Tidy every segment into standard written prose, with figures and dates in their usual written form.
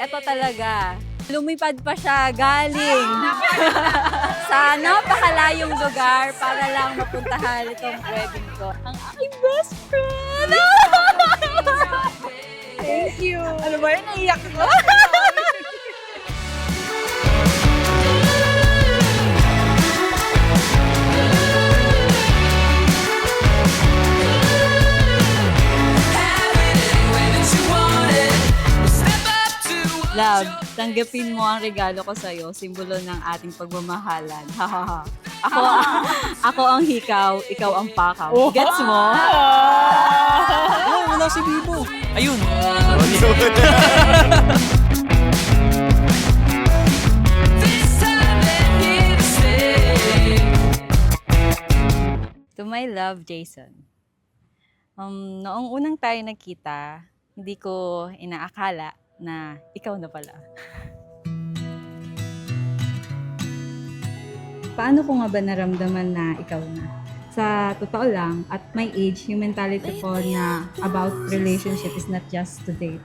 Ito talaga. Lumipad pa siya galing sa napakalayong lugar para lang mapuntahan itong wedding ko. Ang aking best friend! Thank you! Ano ba yun? Naiyak ko! Love, tanggapin mo ang regalo ko sa'yo, simbolo ng ating pagmamahalan. Ako ang hikaw, ikaw ang pakaw. Gets mo? Wala si Bibo. Ayun. To my love, Jason. Noong unang tayo nagkita, hindi ko inaakala na ikaw na pala. Paano ko nga ba naramdaman na ikaw na? Sa totoo lang, at my age, yung mentality ko na about relationship is not just to date,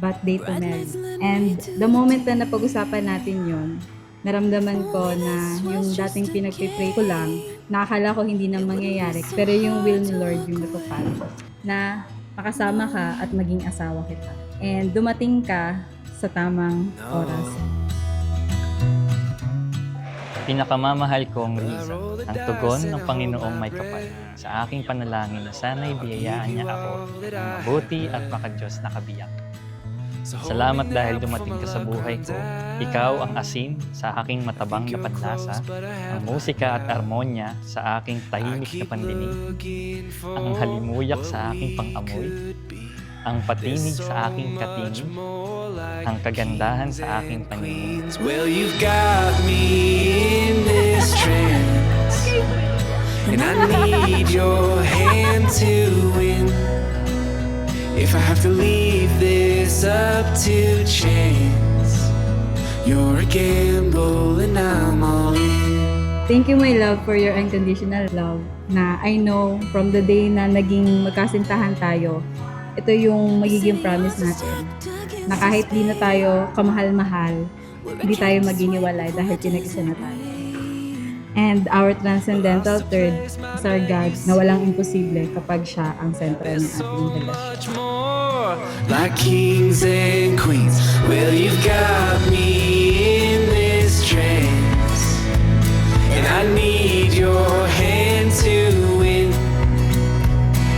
but date to marry. And the moment na napag-usapan natin yon, naramdaman ko na yung dating pinagpipray ko lang, nakakala ko hindi na mangyayari, pero yung will ni Lord yung natupad, na makasama ka at maging asawa kita. And dumating ka sa tamang oras. Pinakamamahal kong Riza, ang tugon ng Panginoong may kapal. Sa aking panalangin na sana'y biyayaan niya ako ng mabuti at makadiyos na kabiyak. Salamat dahil dumating ka sa buhay ko. Ikaw ang asin sa aking matabang na panlasa, ang musika at armonya sa aking tahimik na pandinig, ang halimuyak sa aking pang-amoy, ang patinig sa aking katingin, ang kagandahan sa aking paningin. Well, you've got me in this trance, and I need your hand to win. If I have to leave this up to chance, you're a gamble and I'm all in. Thank you, my love, for your unconditional love na I know from the day na naging magkasintahan tayo, ito yung magiging promise natin na kahit di na tayo kamahal-mahal, hindi tayo maginiwalay dahil pinag-isa na tayo. And our transcendental third is our God na walang imposible kapag siya ang sentro ng ating relasyon. Like kings and queens, well, you've got me in this trance, and I need your hand to win.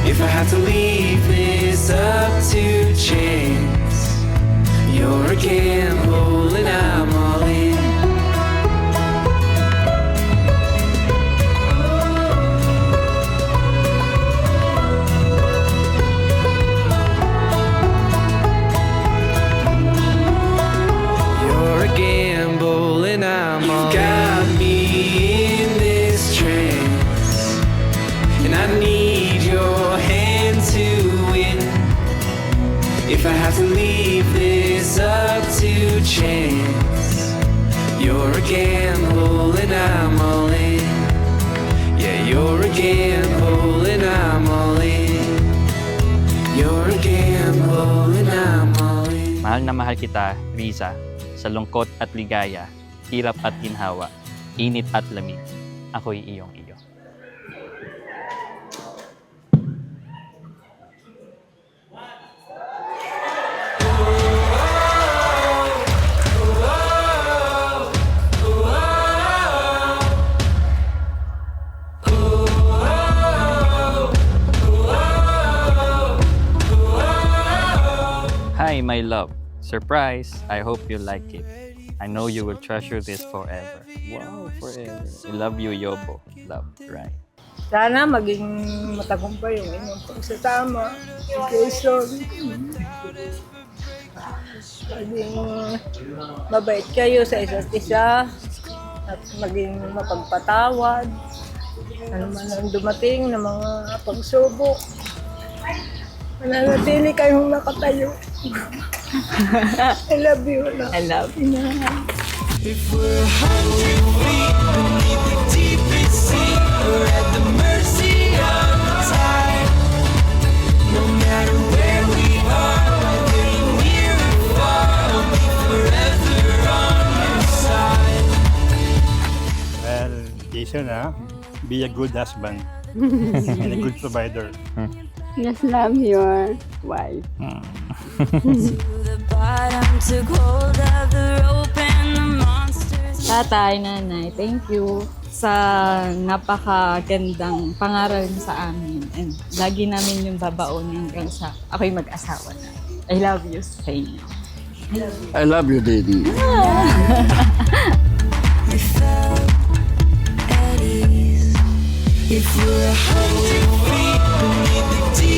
If I have to leave this up to chance, you're a gamble and I'm all in. You're a gamble and I'm all in. You've got me in this trance, and I need your hand to win. If I have to leave this up to chance, you're a gamble and I'm all in. Yeah, you're a gamble and I'm all in. You're a gamble and I'm all in. Mahal na mahal kita, Riza, sa lungkot at ligaya, hirap at ginhawa, init at lamig. Ako'y iyong iyo. Hi, my love. Surprise! I hope you like it. I know you will treasure this forever. Wow, forever. I love you, Yobo. Love, right? Sana maging matagumpay yung inyong pagsasama. Quezon. Maging mabait kayo sa isa't isa at maging mapagpatawad. Ano man ang dumating na mga pagsubok. Mananatili kayong nakatayo. I love you. I love you. If we're 100 feet beneath the deepest sea, or at the mercy of the tide, no matter where we are, whether you're near or far, I'll be forever on your side. Well, Jason, be a good husband and a good provider. Just love your wife. The bottom took hold of the rope and the monsters. Tatay, nanay, thank you sa napakagandang pangaral niyo sa amin. And lagi namin yung babaunin hanggang sa ako'y mag-asawa na. I love you sa inyo. I love you, Daddy. We felt at ease. If we're 100 feet beneath the deep